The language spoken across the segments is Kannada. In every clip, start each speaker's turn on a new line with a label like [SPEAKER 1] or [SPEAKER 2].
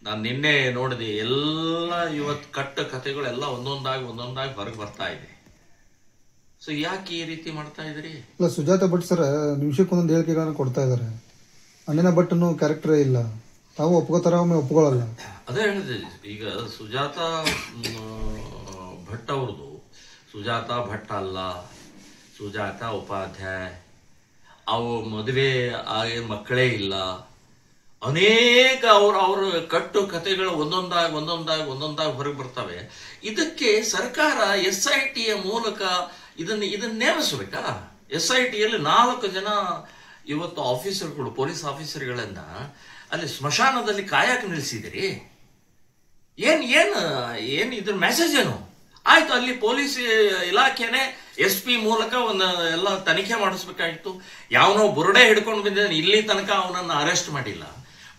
[SPEAKER 1] ನಾನು ನಿನ್ನೆ ನೋಡಿದೆ, ಎಲ್ಲ ಇವತ್ತು ಕಟ್ಟ ಕಥೆಗಳೆಲ್ಲ ಒಂದೊಂದಾಗಿ ಹೊರಗೆ ಬರ್ತಾ ಇದೆ. ಸೊ ಯಾಕೆ ಈ ರೀತಿ ಮಾಡ್ತಾ ಇದ್ರಿ?
[SPEAKER 2] ಇಲ್ಲ, ಸುಜಾತ ಭಟ್ ಸರ್ ನಿಮಿಷಕ್ಕೊಂದೊಂದು ಹೇಳಿಕೆಗಳನ್ನು ಕೊಡ್ತಾ ಇದ್ದಾರೆ. ಅನಿತಾ ಭಟ್ನು ಕ್ಯಾರೆಕ್ಟರೇ ಇಲ್ಲ, ತಾವು ಒಪ್ಕೋತಾರ, ಒಮ್ಮೆ ಒಪ್ಕೊಳ್ಳಲ್ಲ.
[SPEAKER 1] ಅದೇ ಹೇಳಿದೆ, ಈಗ ಸುಜಾತ ಭಟ್ ಅವ್ರದ್ದು ಸುಜಾತ ಭಟ್ ಅಲ್ಲ, ಸುಜಾತ ಉಪಾಧ್ಯಾಯ, ಅವು ಮದುವೆ ಆಗಿ ಮಕ್ಕಳೇ ಇಲ್ಲ, ಅನೇಕ ಅವ್ರ ಕಟ್ಟು ಕಥೆಗಳು ಒಂದೊಂದಾಗಿ ಹೊರಗೆ ಬರ್ತವೆ. ಇದಕ್ಕೆ ಸರ್ಕಾರ SIT ಮೂಲಕ ಇದನ್ನ ನೇಮಿಸಬೇಕಾ? SITಯಲ್ಲಿ 4 ಜನ ಇವತ್ತು ಆಫೀಸರ್ಗಳು, ಪೊಲೀಸ್ ಆಫೀಸರ್ಗಳನ್ನ ಅಲ್ಲಿ ಸ್ಮಶಾನದಲ್ಲಿ ಕಾಯಕ್ಕೆ ನಿಲ್ಲಿಸಿದಿರಿ. ಏನ್ ಇದ್ರ ಮೆಸೇಜ್ ಏನು? ಆಯ್ತು, ಅಲ್ಲಿ ಪೊಲೀಸ್ ಇಲಾಖೆನೆ SP ಮೂಲಕ ಒಂದು ಎಲ್ಲ ತನಿಖೆ ಮಾಡಿಸ್ಬೇಕಾಗಿತ್ತು. ಯಾವನೋ ಬುರುಡೆ ಹಿಡ್ಕೊಂಡು ಬಂದಿದ್ದಾನೆ, ಇಲ್ಲಿ ತನಕ ಅವನನ್ನ ಅರೆಸ್ಟ್ ಮಾಡಿಲ್ಲ.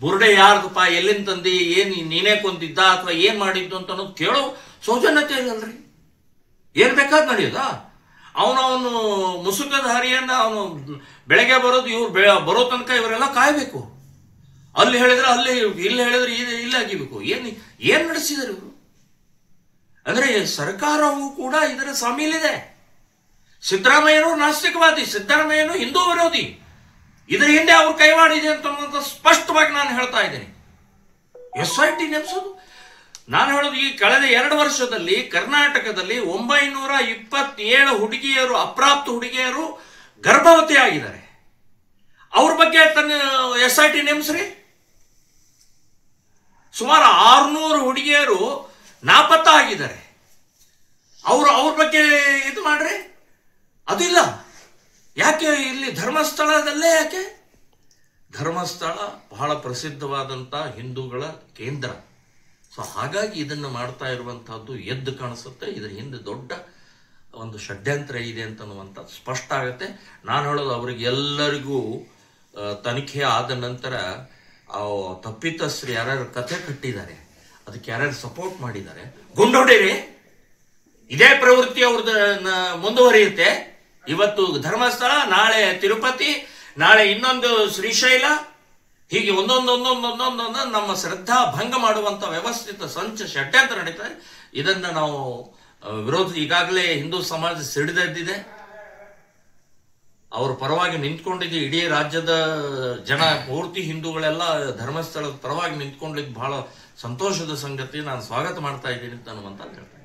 [SPEAKER 1] ಬುರುಡೆ ಯಾರ್ದಪ್ಪ, ಎಲ್ಲಿಂದ ತಂದಿ, ನೀನೇ ಕೊಂದಿದ್ದ ಅಥವಾ ಏನ್ ಮಾಡಿದ್ದು ಅಂತ ಅನ್ನೋದು ಕೇಳೋ ಸೌಜನ್ಯತೆ ಇಲ್ಲಲ್ರಿ. ಏನ್ ಬೇಕಾದ್ ನಡೆಯೋದ? ಅವನು ಮುಸುಕಧಾರಿಯನ್ನ ಅವನು ಬೆಳಗ್ಗೆ ಬರೋದು, ಇವ್ರು ಬರೋ ತನಕ ಇವರೆಲ್ಲ ಕಾಯ್ಬೇಕು. ಅಲ್ಲಿ ಹೇಳಿದ್ರೆ ಅಲ್ಲಿ, ಇಲ್ಲಿ ಹೇಳಿದ್ರೆ ಇಲ್ಲಿ ಆಗಿಬೇಕು. ಏನ್ ನಡೆಸಿದಾರೆ ಇವರು? ಅಂದ್ರೆ ಸರ್ಕಾರವೂ ಕೂಡ ಇದರ ಸಾಮೀಲಿದೆ. ಸಿದ್ದರಾಮಯ್ಯನು ನಾಸ್ತಿಕವಾದಿ, ಸಿದ್ದರಾಮಯ್ಯನು ಹಿಂದೂ ವಿರೋಧಿ. ಇದರ ಹಿಂದೆ ಅವ್ರ ಕೈವಾಡಿದೆ ಅಂತ ಸ್ಪಷ್ಟವಾಗಿ ನಾನು ಹೇಳ್ತಾ ಇದ್ದೇನೆ. SIT ನೇಮಿಸೋದು, ನಾನು ಹೇಳೋದು, ಈ ಕಳೆದ 2 ವರ್ಷದಲ್ಲಿ ಕರ್ನಾಟಕದಲ್ಲಿ 927 ಹುಡುಗಿಯರು, ಅಪ್ರಾಪ್ತ ಹುಡುಗಿಯರು ಗರ್ಭವತಿ ಆಗಿದ್ದಾರೆ. ಅವ್ರ ಬಗ್ಗೆ SIT ನೇಮಿಸ್ರಿ. ಸುಮಾರು 600 ಹುಡುಗಿಯರು ನಾಪತ್ತ ಆಗಿದ್ದಾರೆ. ಅವ್ರ ಬಗ್ಗೆ ಇದು ಮಾಡ್ರಿ. ಅದಿಲ್ಲ. ಯಾಕೆ ಇಲ್ಲಿ ಧರ್ಮಸ್ಥಳದಲ್ಲೇ? ಯಾಕೆ? ಧರ್ಮಸ್ಥಳ ಬಹಳ ಪ್ರಸಿದ್ಧವಾದಂಥ ಹಿಂದೂಗಳ ಕೇಂದ್ರ. ಸೊ ಹಾಗಾಗಿ ಇದನ್ನು ಮಾಡ್ತಾ ಇರುವಂತಹದ್ದು ಎದ್ದು ಕಾಣಿಸುತ್ತೆ. ಇದರ ಹಿಂದೆ ದೊಡ್ಡ ಒಂದು ಷಡ್ಯಂತ್ರ ಇದೆ ಅಂತನ್ನುವಂಥದ್ದು ಸ್ಪಷ್ಟ ಆಗುತ್ತೆ. ನಾನು ಹೇಳೋದು, ಅವರಿಗೆಲ್ಲರಿಗೂ ತನಿಖೆ ಆದ ನಂತರ ತಪ್ಪಿತಸ್ಥರು ಯಾರ್ಯಾರು ಕಥೆ ಕಟ್ಟಿದ್ದಾರೆ, ಅದಕ್ಕೆ ಯಾರ್ಯಾರು ಸಪೋರ್ಟ್ ಮಾಡಿದ್ದಾರೆ, ಗುಂಡೊಡೀರಿ. ಇದೇ ಪ್ರವೃತ್ತಿ ಅವ್ರದ್ದು ಮುಂದುವರಿಯುತ್ತೆ. ಇವತ್ತು ಧರ್ಮಸ್ಥಳ, ನಾಳೆ ತಿರುಪತಿ, ನಾಳೆ ಇನ್ನೊಂದು ಶ್ರೀಶೈಲ, ಹೀಗೆ ಒಂದೊಂದು ನಮ್ಮ ಶ್ರದ್ಧಾ ಭಂಗ ಮಾಡುವಂತ ವ್ಯವಸ್ಥಿತ ಷಡ್ಯಂತ್ರ ನಡೀತಾರೆ. ಇದನ್ನ ನಾವು ವಿರೋಧ, ಈಗಾಗಲೇ ಹಿಂದೂ ಸಮಾಜ ಸಿಡಿದೆದ್ದಿದೆ. ಅವ್ರ ಪರವಾಗಿ ನಿಂತ್ಕೊಂಡಿದ್ದು ಇಡೀ ರಾಜ್ಯದ ಜನ, ಪೂರ್ತಿ ಹಿಂದೂಗಳೆಲ್ಲ ಧರ್ಮಸ್ಥಳದ ಪರವಾಗಿ ನಿಂತ್ಕೊಂಡಿದ್ದು ಬಹಳ ಸಂತೋಷದ ಸಂಗತಿ. ನಾನು ಸ್ವಾಗತ ಮಾಡ್ತಾ ಇದ್ದೀನಿ ಅಂತ ಅನ್ನುವಂತ ಹೇಳ್ತೇನೆ.